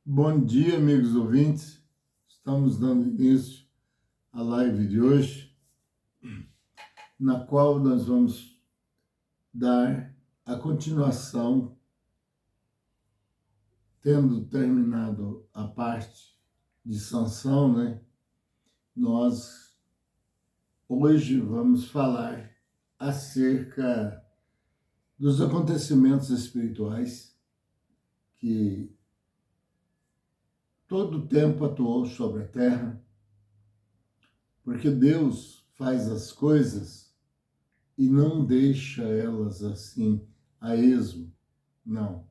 Bom dia, amigos ouvintes. Estamos dando início à live de hoje, na qual nós vamos dar a continuação, tendo terminado a parte de Sansão, né? Nós hoje vamos falar acerca dos acontecimentos espirituais que todo o tempo atuou sobre a terra, porque Deus faz as coisas e não deixa elas assim a esmo. Não.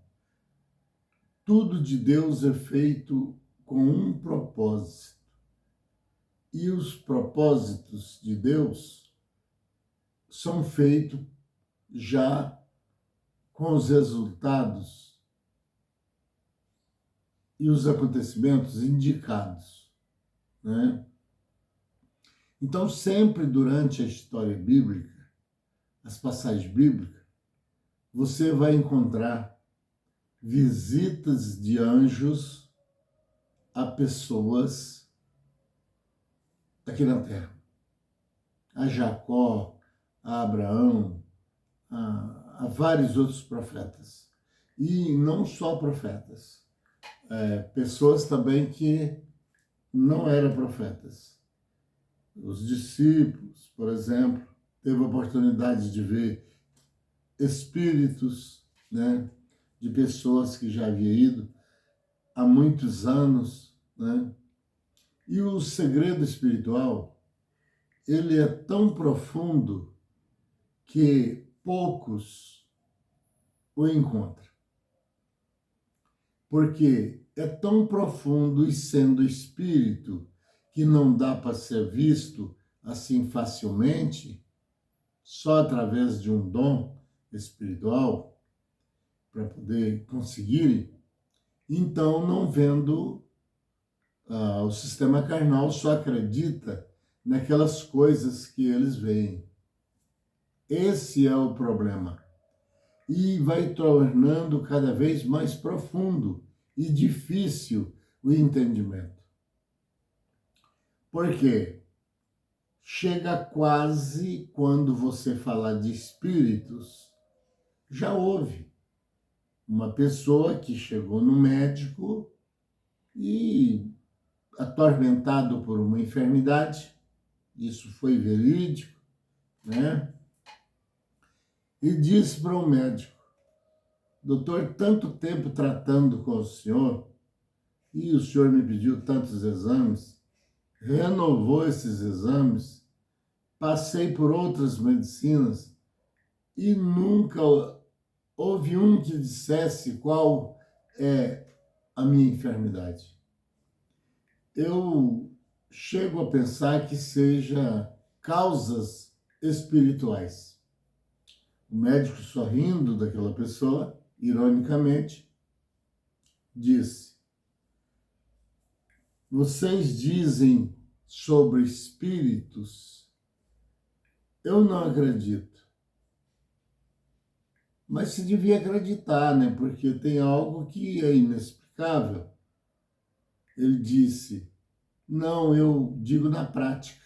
Tudo de Deus é feito com um propósito. E os propósitos de Deus são feitos já com os resultados e os acontecimentos indicados, né? Então, sempre durante a história bíblica, as passagens bíblicas, você vai encontrar visitas de anjos a pessoas aqui na Terra. A Jacó, a Abraão, a vários outros profetas. E não só profetas, pessoas também que não eram profetas. Os discípulos, por exemplo, teve a oportunidade de ver espíritos, né, de pessoas que já haviam ido há muitos anos, né? E o segredo espiritual, ele é tão profundo que poucos o encontram. Porque é tão profundo e sendo espírito que não dá para ser visto assim facilmente, só através de um dom espiritual, para poder conseguir. Então, não vendo, o sistema carnal só acredita naquelas coisas que eles veem. Esse é o problema. E vai tornando cada vez mais profundo e difícil o entendimento. Por quê? Chega quase quando você falar de espíritos, já houve uma pessoa que chegou no médico e, atormentado por uma enfermidade, isso foi verídico, né? E disse para o médico: doutor, tanto tempo tratando com o senhor, e o senhor me pediu tantos exames, renovou esses exames, passei por outras medicinas e nunca houve um que dissesse qual é a minha enfermidade. Eu chego a pensar que seja causas espirituais. O médico, sorrindo daquela pessoa, ironicamente, disse: vocês dizem sobre espíritos, eu não acredito. Mas se devia acreditar, né? Porque tem algo que é inexplicável. Ele disse: não, eu digo na prática.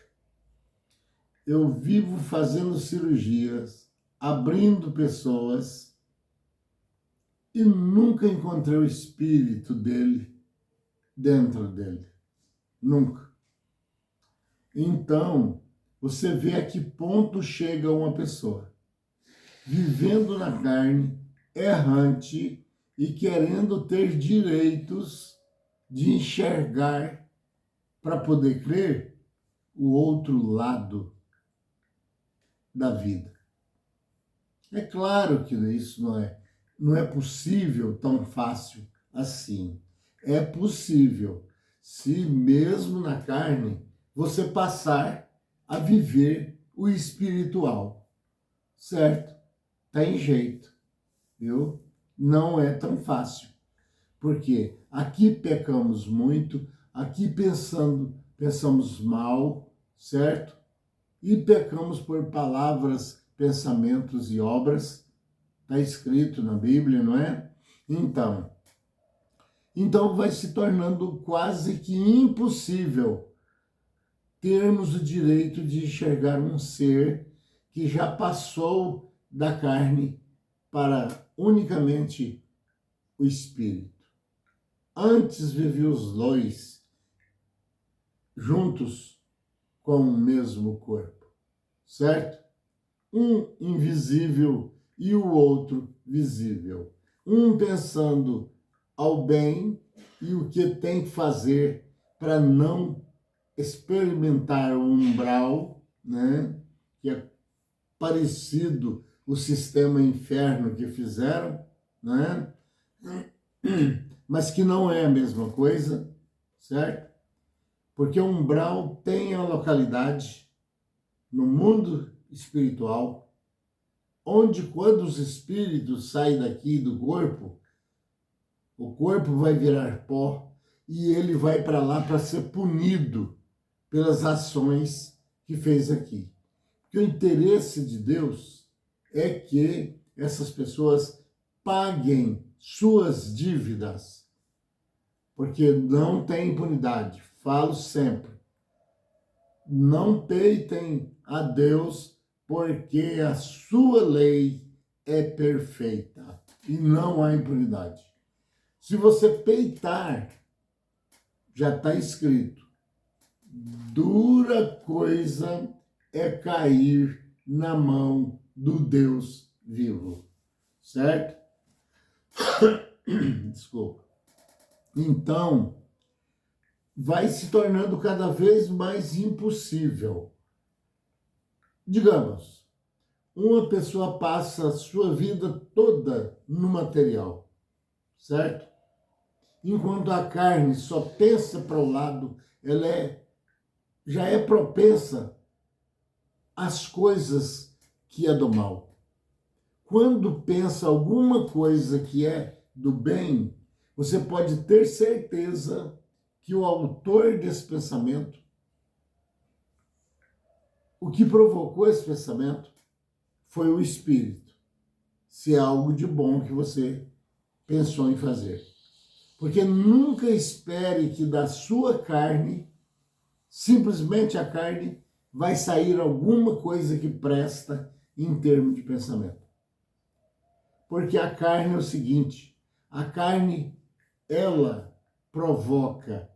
Eu vivo fazendo cirurgias, abrindo pessoas e nunca encontrei o espírito dele dentro dele. Nunca. Então, você vê a que ponto chega uma pessoa vivendo na carne, errante e querendo ter direitos de enxergar para poder crer o outro lado da vida. É claro que isso não é possível tão fácil assim. É possível, se mesmo na carne você passar a viver o espiritual, certo? Tem jeito, viu? Não é tão fácil, porque aqui pecamos muito, aqui pensamos mal, certo? E pecamos por palavras, pensamentos e obras, está escrito na Bíblia, não é? Então, Então vai se tornando quase que impossível termos o direito de enxergar um ser que já passou da carne para unicamente o espírito. Antes viviam os dois juntos com o mesmo corpo, certo? Um invisível e o outro visível. Um pensando ao bem e o que tem que fazer para não experimentar o umbral, né? Que é parecido o sistema inferno que fizeram, né? Mas que não é a mesma coisa, certo? Porque o umbral tem a localidade no mundo espiritual, onde quando os espíritos saem daqui do corpo, o corpo vai virar pó e ele vai para lá para ser punido pelas ações que fez aqui. Porque o interesse de Deus é que essas pessoas paguem suas dívidas, porque não tem impunidade. Falo sempre. Não peitem a Deus, porque a sua lei é perfeita e não há impunidade. Se você peitar, já está escrito, dura coisa é cair na mão do Deus vivo, certo? Desculpa. Então, vai se tornando cada vez mais impossível. Digamos, uma pessoa passa a sua vida toda no material, certo? Enquanto a carne só pensa para o lado, já é propensa às coisas que é do mal. Quando pensa alguma coisa que é do bem, você pode ter certeza que o autor desse pensamento, o que provocou esse pensamento, foi o espírito. Se é algo de bom que você pensou em fazer. Porque nunca espere que da sua carne, simplesmente a carne, vai sair alguma coisa que presta em termos de pensamento. Porque a carne é o seguinte, a carne, ela provoca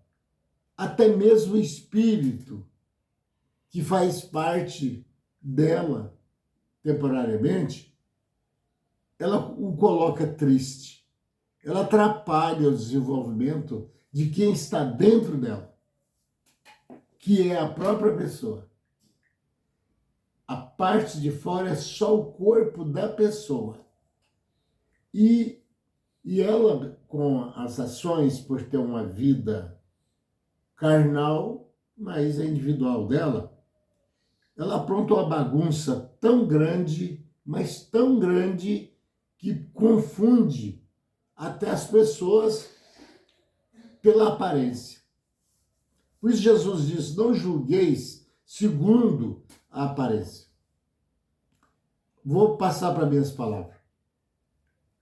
até mesmo o espírito que faz parte dela temporariamente, ela o coloca triste. Ela atrapalha o desenvolvimento de quem está dentro dela, que é a própria pessoa. A parte de fora é só o corpo da pessoa. E ela, com as ações, por ter uma vida carnal, mas é individual dela, ela apronta uma bagunça tão grande, mas tão grande, que confunde até as pessoas pela aparência. Por isso Jesus disse, não julgueis segundo a aparência. Vou passar para minhas palavras.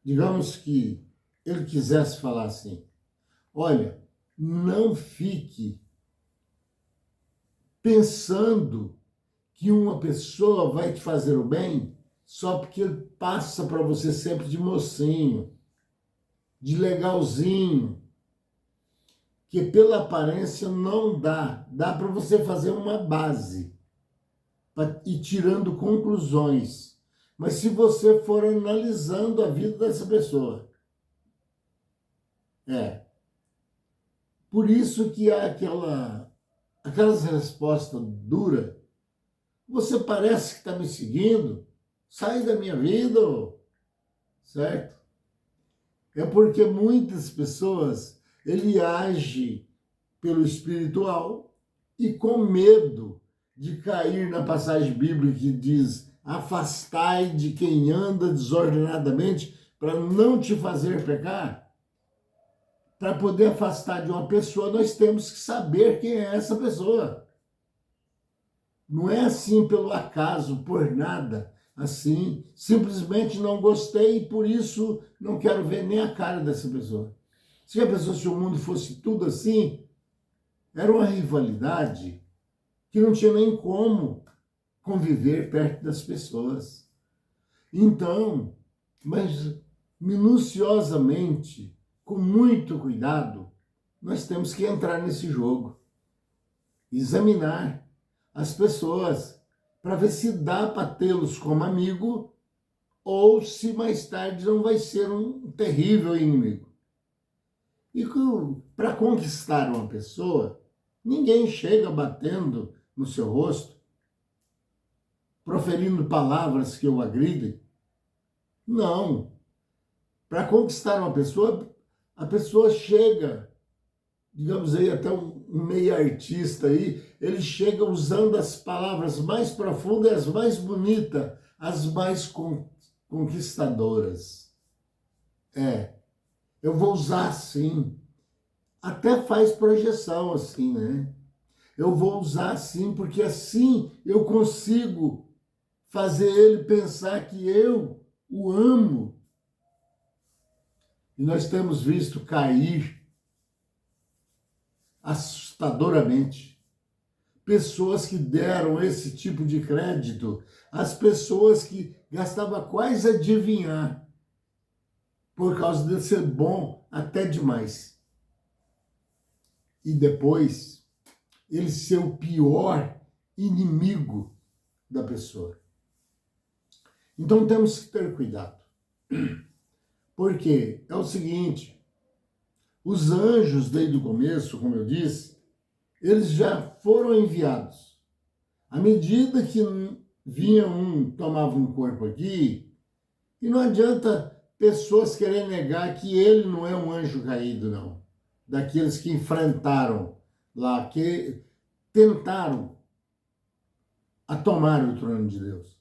Digamos que ele quisesse falar assim, olha, não fique pensando que uma pessoa vai te fazer o bem só porque ele passa para você sempre de mocinho, de legalzinho, que pela aparência não dá. Dá para você fazer uma base para ir tirando conclusões. Mas se você for analisando a vida dessa pessoa, por isso que há aquelas respostas duras. Você parece que está me seguindo, sai da minha vida, certo? É porque muitas pessoas, ele age pelo espiritual e com medo de cair na passagem bíblica que diz, afastai de quem anda desordenadamente para não te fazer pecar. Para poder afastar de uma pessoa, nós temos que saber quem é essa pessoa. Não é assim pelo acaso, por nada. Assim, simplesmente não gostei e por isso não quero ver nem a cara dessa pessoa. Você já pensou se o mundo fosse tudo assim? Era uma rivalidade que não tinha nem como conviver perto das pessoas. Então, mas minuciosamente, com muito cuidado, nós temos que entrar nesse jogo, examinar as pessoas para ver se dá para tê-los como amigo ou se mais tarde não vai ser um terrível inimigo. E para conquistar uma pessoa, ninguém chega batendo no seu rosto, proferindo palavras que o agridem. Não. Para conquistar uma pessoa, a pessoa chega, digamos aí, até um meio artista aí, ele chega usando as palavras mais profundas, as mais bonitas, as mais conquistadoras. Eu vou usar assim. Até faz projeção assim, né? Eu vou usar assim, porque assim eu consigo fazer ele pensar que eu o amo. E nós temos visto cair assustadoramente pessoas que deram esse tipo de crédito às pessoas que gastavam quase adivinhar por causa de ser bom até demais. E depois ele ser o pior inimigo da pessoa. Então temos que ter cuidado. Porque é o seguinte, os anjos desde o começo, como eu disse, eles já foram enviados. À medida que vinha um, tomava um corpo aqui, e não adianta pessoas querem negar que ele não é um anjo caído, não. Daqueles que enfrentaram lá, que tentaram a tomar o trono de Deus.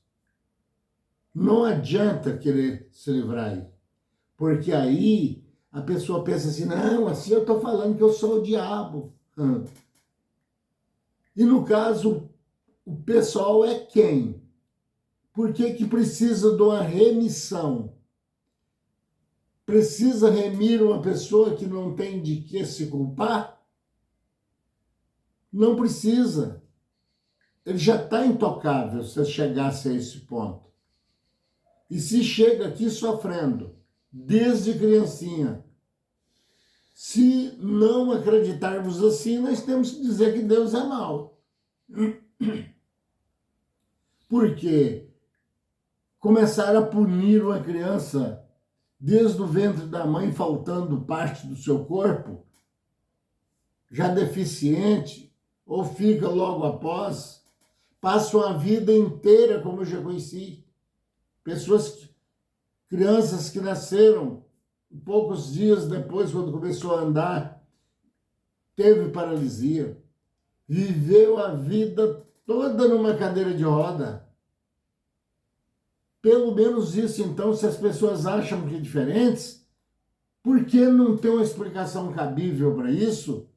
Não adianta querer se livrar aí. Porque aí a pessoa pensa assim, não, assim eu estou falando que eu sou o diabo. E no caso, o pessoal é quem? Por que precisa de uma remissão? Precisa remir uma pessoa que não tem de que se culpar? Não precisa. Ele já está intocável se chegasse a esse ponto. E se chega aqui sofrendo, desde criancinha, se não acreditarmos assim, nós temos que dizer que Deus é mau. Porque começar a punir uma criança desde o ventre da mãe, faltando parte do seu corpo, já deficiente, ou fica logo após, passam a vida inteira, como eu já conheci, crianças que nasceram poucos dias depois, quando começou a andar, teve paralisia, viveu a vida toda numa cadeira de roda. Pelo menos isso, então, se as pessoas acham que é diferentes, por que não tem uma explicação cabível para isso?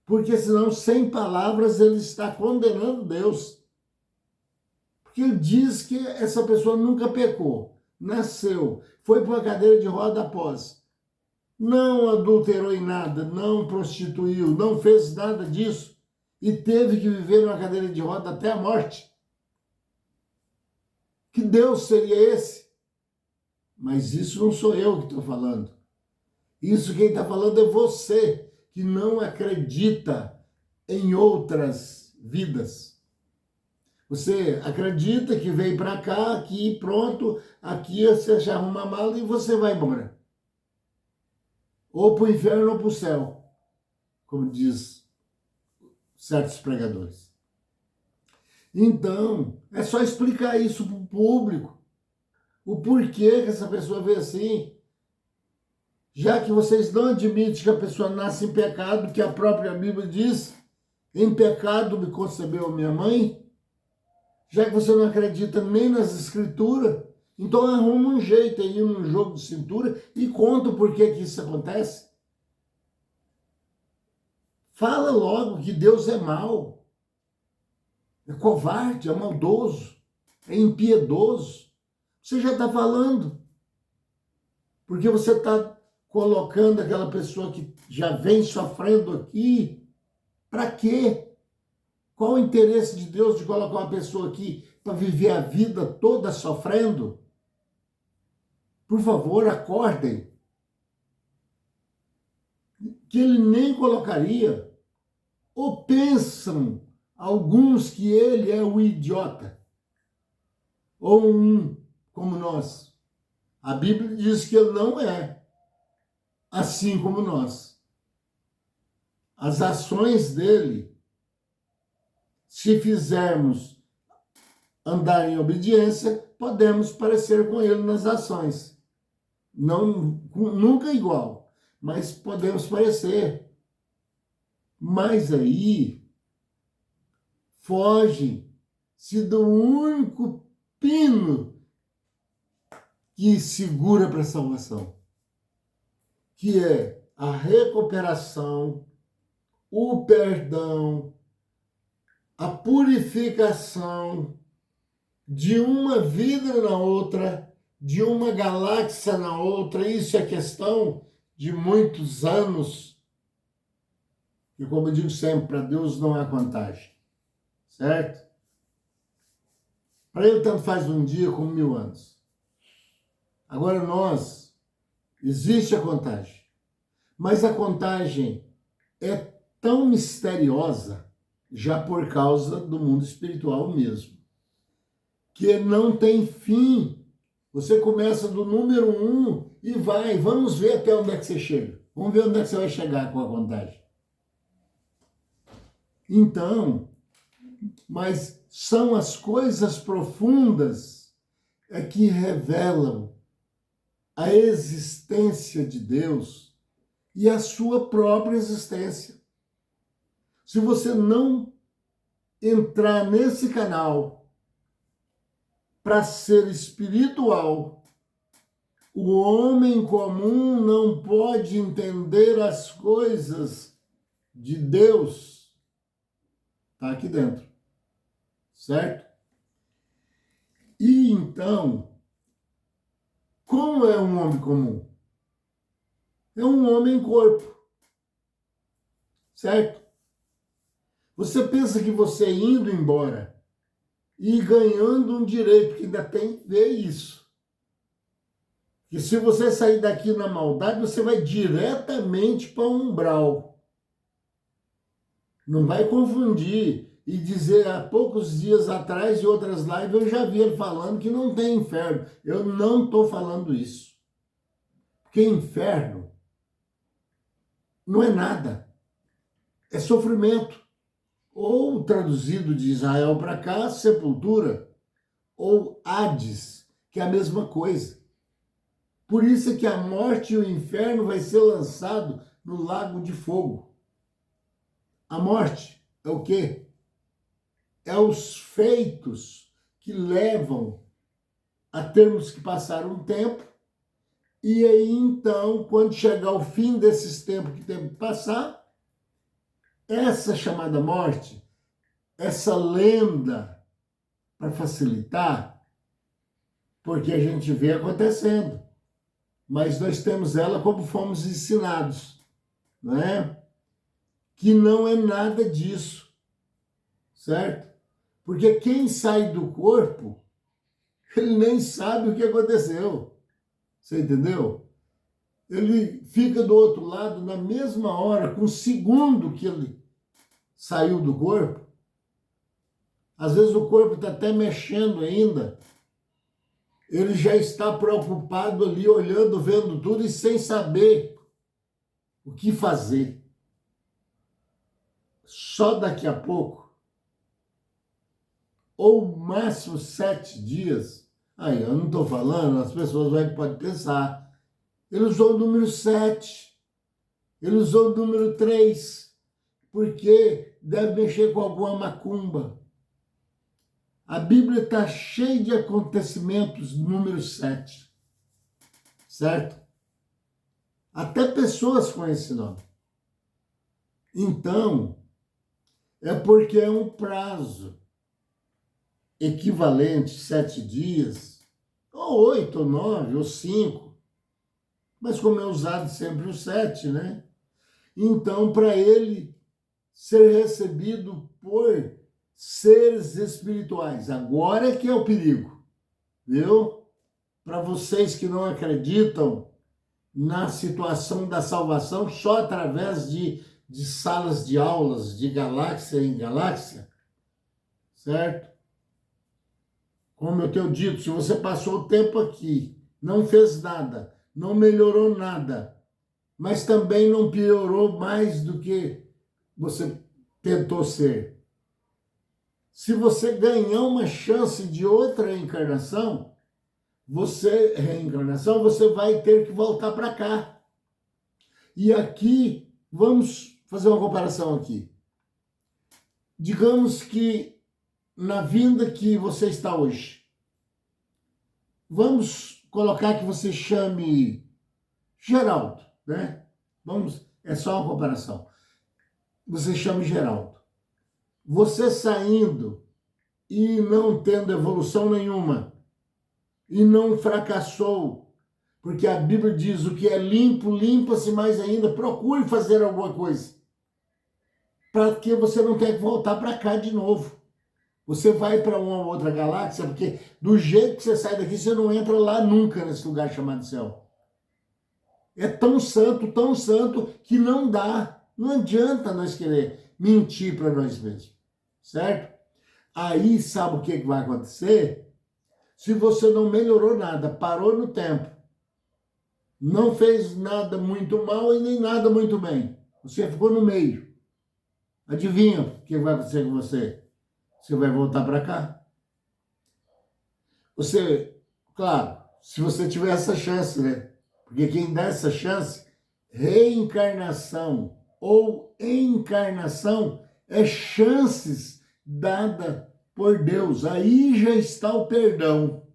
Porque senão, sem palavras, ele está condenando Deus. Porque ele diz que essa pessoa nunca pecou, nasceu, foi para uma cadeira de roda após, não adulterou em nada, não prostituiu, não fez nada disso e teve que viver numa cadeira de roda até a morte. Que Deus seria esse? Mas isso não sou eu que estou falando. Isso quem está falando é você, que não acredita em outras vidas. Você acredita que veio para cá, aqui pronto, aqui você já arruma a mala e você vai embora. Ou para o inferno ou para o céu, como diz certos pregadores. Então, é só explicar isso para o público. O porquê que essa pessoa vê assim. Já que vocês não admitem que a pessoa nasce em pecado, que a própria Bíblia diz, em pecado me concebeu minha mãe, já que você não acredita nem nas escrituras, então arruma um jeito aí, num jogo de cintura, e conta o porquê que isso acontece. Fala logo que Deus é mau, é covarde, é maldoso, é impiedoso. Você já está falando, porque você está colocando aquela pessoa que já vem sofrendo aqui. Para quê? Qual o interesse de Deus de colocar uma pessoa aqui para viver a vida toda sofrendo? Por favor, acordem. Que ele nem colocaria. Ou pensam alguns que ele é o idiota? Ou um como nós? A Bíblia diz que ele não é assim como nós. As ações dele, se fizermos andar em obediência, podemos parecer com ele nas ações. Não, nunca igual, mas podemos parecer. Mas aí foge-se do único pino que segura para a salvação, que é a recuperação, o perdão, a purificação de uma vida na outra, de uma galáxia na outra. Isso é questão de muitos anos. E como eu digo sempre, para Deus não há contagem, certo? Para ele tanto faz um dia como 1000 anos. Agora existe a contagem, mas a contagem é tão misteriosa, já por causa do mundo espiritual mesmo, que não tem fim. Você começa do número 1 e vamos ver até onde é que você chega. Vamos ver onde é que você vai chegar com a contagem. Então, mas são as coisas profundas que revelam a existência de Deus e a sua própria existência. Se você não entrar nesse canal para ser espiritual, o homem comum não pode entender as coisas de Deus. Está aqui dentro, certo? E então, como é um homem comum? É um homem corpo, certo? Você pensa que você indo embora e ganhando um direito, que ainda tem que ver isso. Que se você sair daqui na maldade, você vai diretamente para o umbral. Não vai confundir e dizer, há poucos dias atrás, em outras lives, eu já vi ele falando que não tem inferno. Eu não estou falando isso. Porque inferno não é nada. É sofrimento. Ou, traduzido de Israel para cá, sepultura, ou Hades, que é a mesma coisa. Por isso é que a morte e o inferno vai ser lançado no lago de fogo. A morte é o quê? É os feitos que levam a termos que passar um tempo, e aí então, quando chegar o fim desses tempos que temos que passar, essa chamada morte, essa lenda, para facilitar, porque a gente vê acontecendo, mas nós temos ela como fomos ensinados, não é? Que não é nada disso, certo? Porque quem sai do corpo, ele nem sabe o que aconteceu, você entendeu? Ele fica do outro lado na mesma hora, com o segundo que ele saiu do corpo. Às vezes o corpo está até mexendo ainda. Ele já está preocupado ali, olhando, vendo tudo e sem saber o que fazer. Só daqui a pouco, ou máximo 7 dias, aí eu não estou falando, as pessoas podem pensar, ele usou o número 7, ele usou o número 3, porque deve mexer com alguma macumba. A Bíblia está cheia de acontecimentos número 7, certo? Até pessoas com esse nome. Então, é porque é um prazo equivalente, 7 dias, ou 8, ou 9, ou 5. mas como é usado sempre o 7, né? Então, para ele ser recebido por seres espirituais, agora é que é o perigo, viu? Para vocês que não acreditam na situação da salvação só através de salas de aulas de galáxia em galáxia, certo? Como eu tenho dito, se você passou o tempo aqui, não fez nada, não melhorou nada, mas também não piorou mais do que você tentou ser. Se você ganhar uma chance de outra reencarnação, você vai ter que voltar para cá. E aqui, vamos fazer uma comparação aqui. Digamos que na vinda que você está hoje, vamos colocar que você chame Geraldo, né? É só uma comparação. Você chama Geraldo. Você saindo e não tendo evolução nenhuma, e não fracassou, porque a Bíblia diz: o que é limpo, limpa-se mais ainda. Procure fazer alguma coisa, para que você não tenha que voltar para cá de novo. Você vai para uma outra galáxia, porque do jeito que você sai daqui, você não entra lá nunca nesse lugar chamado céu. É tão santo, que não dá. Não adianta nós querer mentir para nós mesmos, certo? Aí, sabe o que vai acontecer? Se você não melhorou nada, parou no tempo, não fez nada muito mal e nem nada muito bem, você ficou no meio. Adivinha o que vai acontecer com você? Você vai voltar para cá. Claro, se você tiver essa chance, né? Porque quem dá essa chance, reencarnação ou encarnação, é chances dada por Deus. Aí já está o perdão.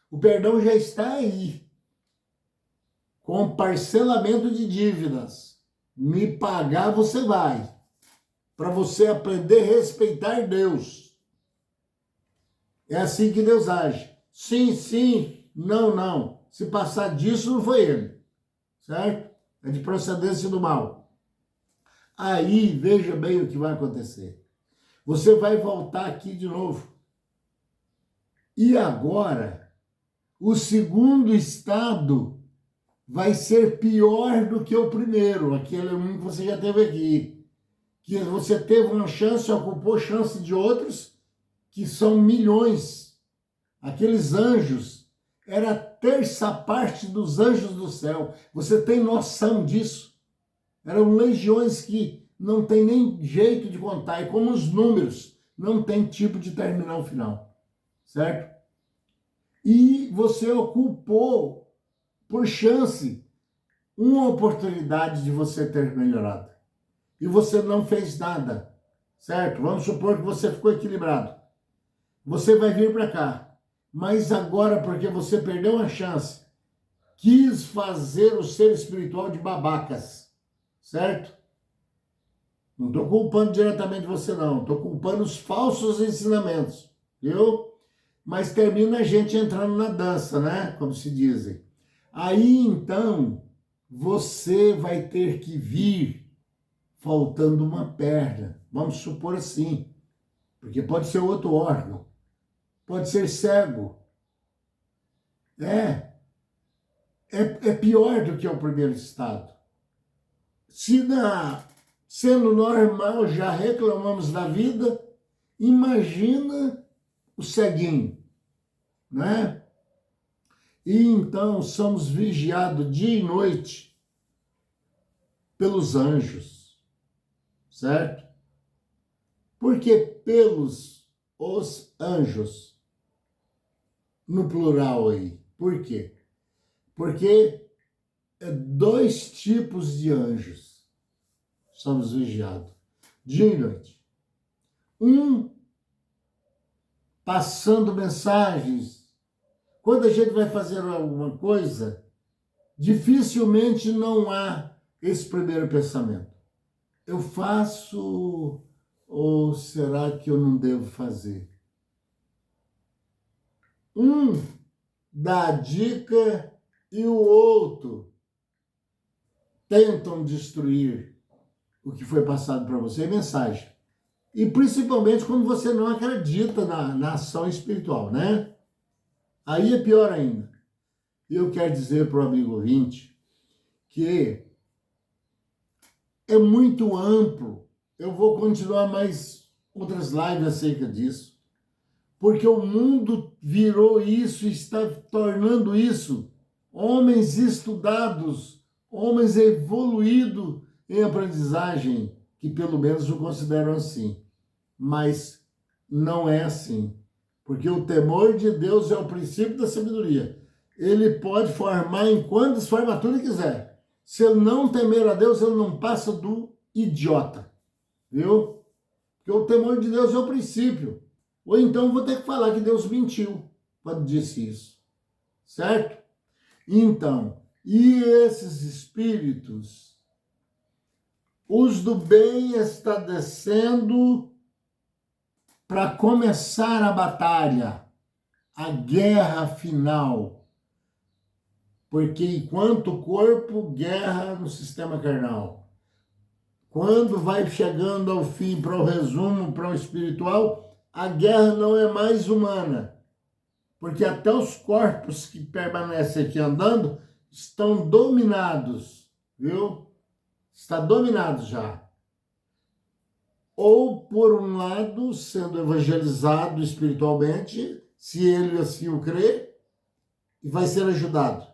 O perdão já está aí, com parcelamento de dívidas. Me pagar, você vai. Para você aprender a respeitar Deus. É assim que Deus age. Sim, sim, não, não. Se passar disso, não foi ele. Certo? É de procedência do mal. Aí, veja bem o que vai acontecer. Você vai voltar aqui de novo. E agora, o segundo estado vai ser pior do que o primeiro, aquele que você já teve aqui. Que você teve uma chance, ocupou chance de outros, que são milhões. Aqueles anjos, era a terça parte dos anjos do céu. Você tem noção disso? Eram legiões que não tem nem jeito de contar. E como os números, não tem tipo de terminal final. Certo? E você ocupou, por chance, uma oportunidade de você ter melhorado. E você não fez nada. Certo? Vamos supor que você ficou equilibrado. Você vai vir para cá. Mas agora, porque você perdeu a chance, quis fazer o ser espiritual de babacas, certo? Não estou culpando diretamente você, não. Estou culpando os falsos ensinamentos, viu? Mas termina a gente entrando na dança, né? Como se dizem. Aí, então, você vai ter que vir faltando uma perna. Vamos supor assim. Porque pode ser outro órgão. Pode ser cego. É pior do que o primeiro estado. Se sendo normal já reclamamos da vida, imagina o ceguinho, né? E então somos vigiados dia e noite pelos anjos, certo? Por que pelos os anjos? No plural aí. Por quê? Porque dois tipos de anjos somos vigiados, dia e noite. Um passando mensagens. Quando a gente vai fazer alguma coisa, dificilmente não há esse primeiro pensamento. Eu faço ou será que eu não devo fazer? Um dá a dica e o outro tentam destruir o que foi passado para você, é mensagem. E principalmente quando você não acredita na ação espiritual, né? Aí é pior ainda. Eu quero dizer para o amigo ouvinte que é muito amplo. Eu vou continuar mais outras lives acerca disso, porque o mundo virou isso, está tornando isso homens estudados, homens evoluídos em aprendizagem, que pelo menos o consideram assim. Mas não é assim, porque o temor de Deus é o princípio da sabedoria. Ele pode formar em quantas formaturas quiser. Se ele não temer a Deus, ele não passa do idiota, viu? Porque o temor de Deus é o princípio. Ou então vou ter que falar que Deus mentiu quando disse isso, certo? Então, e esses espíritos, os do bem está descendo para começar a batalha, a guerra final. Porque enquanto corpo, guerra no sistema carnal. Quando vai chegando ao fim, para o resumo, para o espiritual, a guerra não é mais humana. Porque até os corpos que permanecem aqui andando estão dominados, viu? Está dominado já. Ou, por um lado, sendo evangelizado espiritualmente, se ele assim o crê, e vai ser ajudado.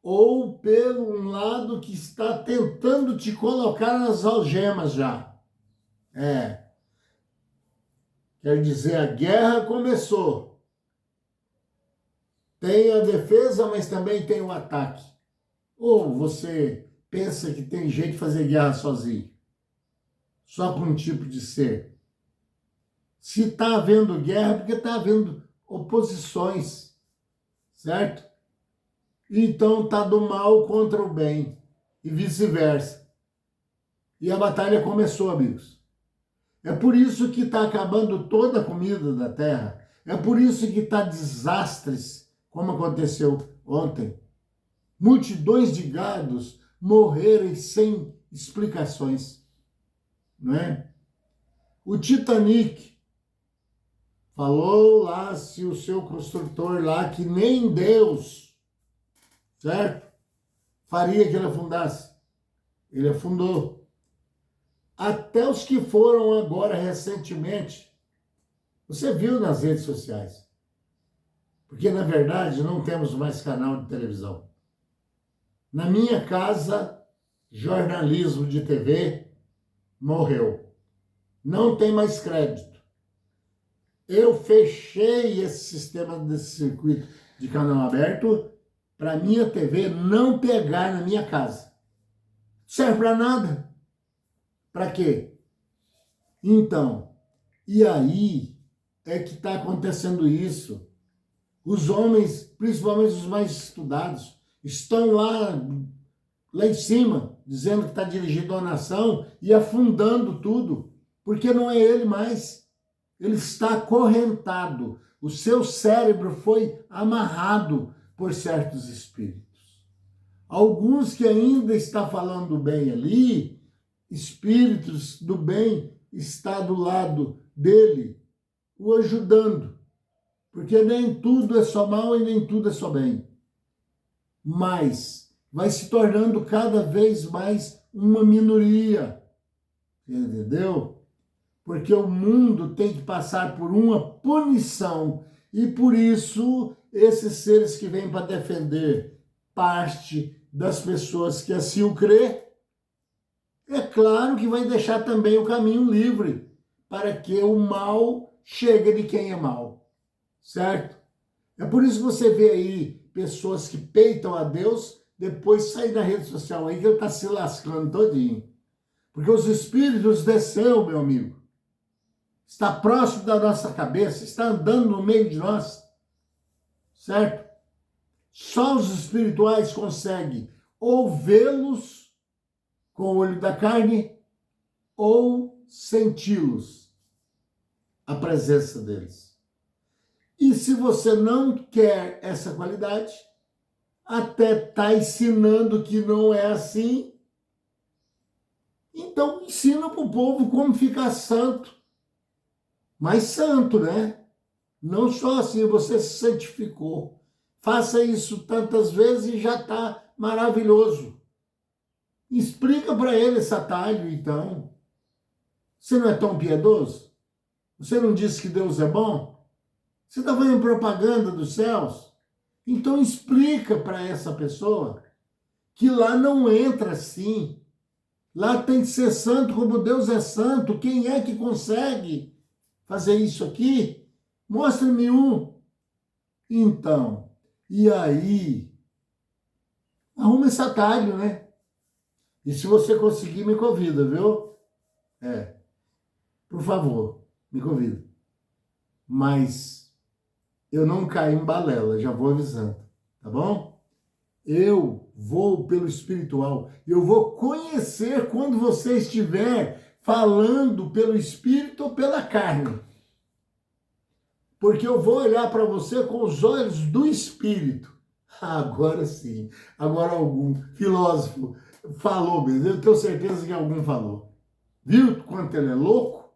Ou pelo um lado que está tentando te colocar nas algemas já. Quer dizer, a guerra começou. Tem a defesa, mas também tem o ataque. Ou você pensa que tem jeito de fazer guerra sozinho? Só com um tipo de ser? Se está havendo guerra, é porque está havendo oposições, certo? Então está do mal contra o bem, e vice-versa. E a batalha começou, amigos. É por isso que está acabando toda a comida da terra. É por isso que está desastres, como aconteceu ontem. Multidões de gados morrerem sem explicações, não é? O Titanic falou lá, se o seu construtor lá, que nem Deus, certo? Faria que ele afundasse. Ele afundou. Até os que foram agora recentemente, você viu nas redes sociais. Porque, na verdade, não temos mais canal de televisão. Na minha casa, jornalismo de TV morreu. Não tem mais crédito. Eu fechei esse sistema desse circuito de canal aberto para minha TV não pegar na minha casa. Serve para nada. Para quê? Então, e aí é que está acontecendo isso. Os homens, principalmente os mais estudados, estão lá em cima, dizendo que está dirigindo a nação e afundando tudo, porque não é ele mais. Ele está acorrentado. O seu cérebro foi amarrado por certos espíritos. Alguns que ainda estão falando bem ali, espíritos do bem, está do lado dele, o ajudando. Porque nem tudo é só mal e nem tudo é só bem. Mas vai se tornando cada vez mais uma minoria. Entendeu? Porque o mundo tem que passar por uma punição. E por isso, esses seres que vêm para defender parte das pessoas que assim o crê, é claro que vai deixar também o caminho livre para que o mal chegue de quem é mal. Certo? É por isso que você vê aí pessoas que peitam a Deus, depois saem da rede social aí que ele está se lascando todinho. Porque os espíritos desceu, meu amigo. Está próximo da nossa cabeça, está andando no meio de nós. Certo? Só os espirituais conseguem ou vê-los com o olho da carne ou senti-los, a presença deles. E se você não quer essa qualidade, até está ensinando que não é assim, Então ensina para o povo como ficar santo. Mas santo, né? Não só assim, você se santificou. Faça isso tantas vezes e já está maravilhoso. Explica para ele esse atalho, então. Você não é tão piedoso? Você não disse que Deus é bom? Você está fazendo propaganda dos céus? Então explica para essa pessoa que lá não entra assim. Lá tem que ser santo como Deus é santo. Quem é que consegue fazer isso aqui? Mostre-me um. Então, e aí? Arruma esse atalho, né? E se você conseguir, me convida, viu? Por favor, me convida. Mas eu não caio em balela, já vou avisando, tá bom? Eu vou pelo espiritual. Eu vou conhecer quando você estiver falando pelo espírito ou pela carne. Porque eu vou olhar para você com os olhos do espírito. Agora sim. Agora algum filósofo falou mesmo. Eu tenho certeza que algum falou. Viu quanto ele é louco?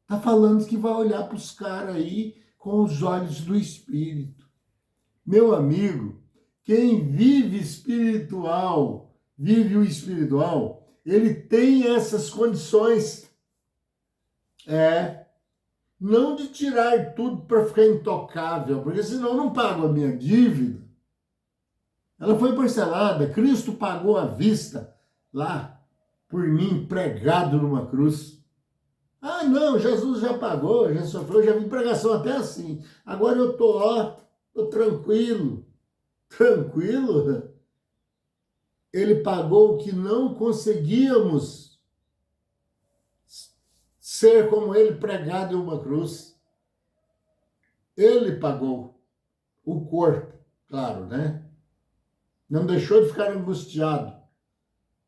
Tá falando que vai olhar para os caras aí com os olhos do espírito. Meu amigo, quem vive o espiritual, ele tem essas condições. Não de tirar tudo para ficar intocável, porque senão eu não pago a minha dívida. Ela foi parcelada, Cristo pagou à vista lá por mim, pregado numa cruz. Ah, não, Jesus já pagou, já sofreu, já vi pregação até assim. Agora eu tô tranquilo. Tranquilo? Ele pagou o que não conseguíamos ser como ele pregado em uma cruz. Ele pagou o corpo, claro, né? Não deixou de ficar angustiado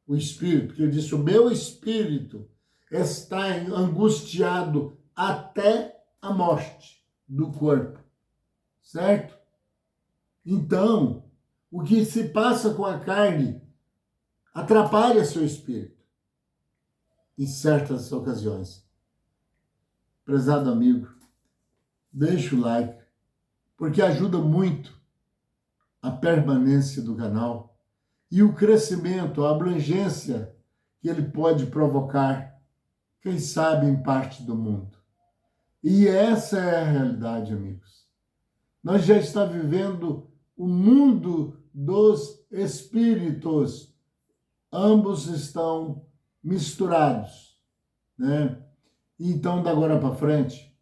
o espírito, porque ele disse: o meu espírito está angustiado até a morte do corpo, certo? Então, o que se passa com a carne atrapalha seu espírito em certas ocasiões. Prezado amigo, deixa o like, porque ajuda muito a permanência do canal e o crescimento, a abrangência que ele pode provocar, quem sabe, em parte do mundo. E essa é a realidade, amigos. Nós já estamos vivendo o mundo dos espíritos. Ambos estão misturados, né? Então, da agora para frente,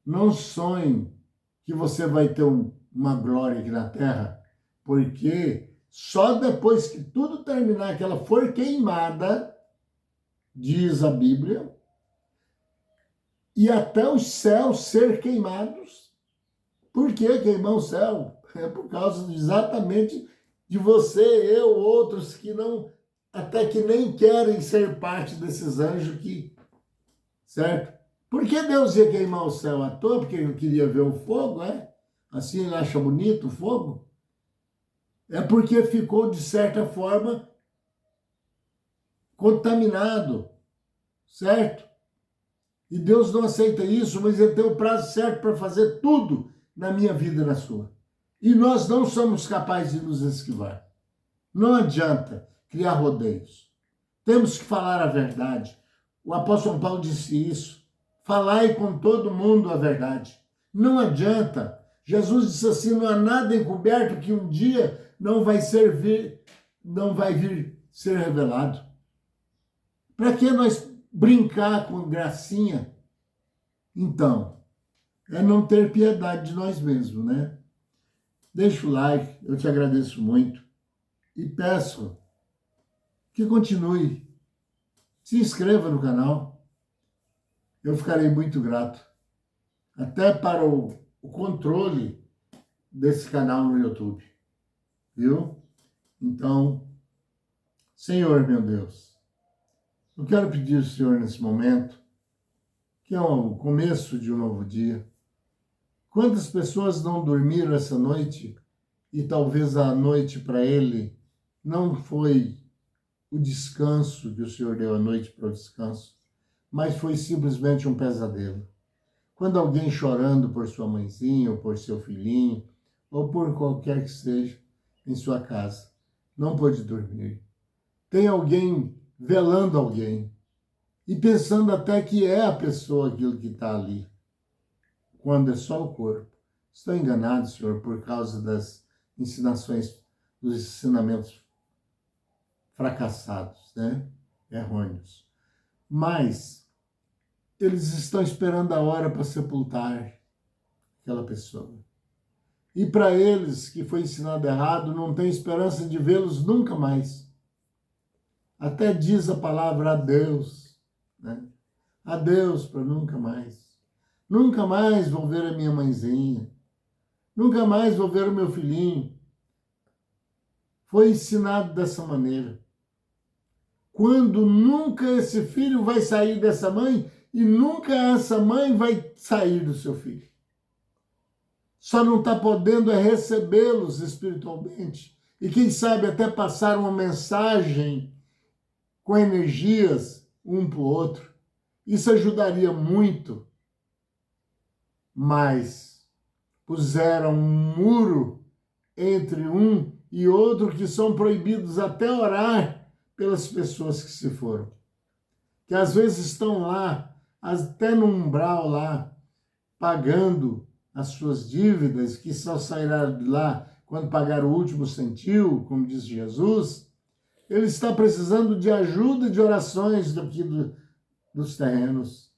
não sonhe que você vai ter uma glória aqui na Terra, porque só depois que tudo terminar, que ela for queimada, diz a Bíblia, e até os céus ser queimados. Por que queimar o céu? É por causa exatamente de você, eu, outros que não, até que nem querem ser parte desses anjos que, certo? Por que Deus ia queimar o céu à toa? Porque ele queria ver o fogo, é? Assim ele acha bonito o fogo? É porque ficou, de certa forma, contaminado, certo? E Deus não aceita isso, mas Ele tem o prazo certo para fazer tudo na minha vida e na sua. E nós não somos capazes de nos esquivar. Não adianta criar rodeios. Temos que falar a verdade. O apóstolo Paulo disse isso. Falai com todo mundo a verdade. Não adianta. Jesus disse assim: não há nada encoberto que um dia não vai vir ser revelado. Para que nós brincar com gracinha? Então, é não ter piedade de nós mesmos, né? Deixa o like, eu te agradeço muito. E peço que continue. Se inscreva no canal. Eu ficarei muito grato. Até para o controle desse canal no YouTube. Viu? Então, Senhor, meu Deus, eu quero pedir ao Senhor nesse momento, que é o começo de um novo dia. Quantas pessoas não dormiram essa noite e talvez a noite para ele não foi o descanso que o Senhor deu à noite para o descanso, mas foi simplesmente um pesadelo. Quando alguém chorando por sua mãezinha, ou por seu filhinho, ou por qualquer que seja em sua casa, não pôde dormir. Tem alguém velando alguém e pensando até que é a pessoa aquilo que está ali, quando é só o corpo. Estou enganado, Senhor, por causa das ensinações, dos ensinamentos fracassados, né? Errôneos. Mas eles estão esperando a hora para sepultar aquela pessoa. E para eles que foi ensinado errado, não tem esperança de vê-los nunca mais. Até diz a palavra adeus, né? Adeus para nunca mais. Nunca mais vou ver a minha mãezinha. Nunca mais vou ver o meu filhinho. Foi ensinado dessa maneira. Quando nunca esse filho vai sair dessa mãe e nunca essa mãe vai sair do seu filho. Só não está podendo é recebê-los espiritualmente. E quem sabe até passar uma mensagem com energias um para o outro. Isso ajudaria muito. Mas puseram um muro entre um e outro que são proibidos até orar pelas pessoas que se foram. Que às vezes estão lá, até no umbral lá, pagando as suas dívidas, que só sairá de lá quando pagar o último centil, como diz Jesus. Ele está precisando de ajuda e de orações dos terrenos.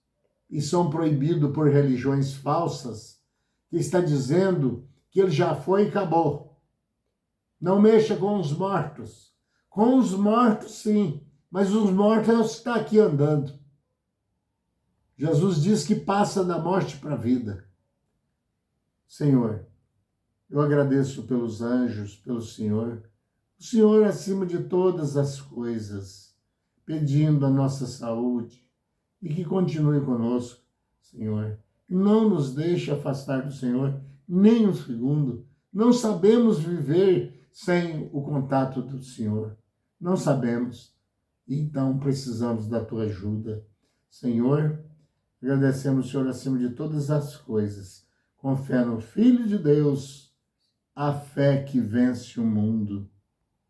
E são proibidos por religiões falsas, que está dizendo que ele já foi e acabou. Não mexa com os mortos. Com os mortos, sim, mas os mortos é os que estão aqui andando. Jesus diz que passa da morte para a vida. Senhor, eu agradeço pelos anjos, pelo Senhor. O Senhor acima de todas as coisas, pedindo a nossa saúde e que continue conosco, Senhor. Não nos deixe afastar do Senhor nem um segundo. Não sabemos viver sem o contato do Senhor. Não sabemos. Então precisamos da tua ajuda. Senhor, agradecemos, Senhor, acima de todas as coisas. Com fé no Filho de Deus, a fé que vence o mundo.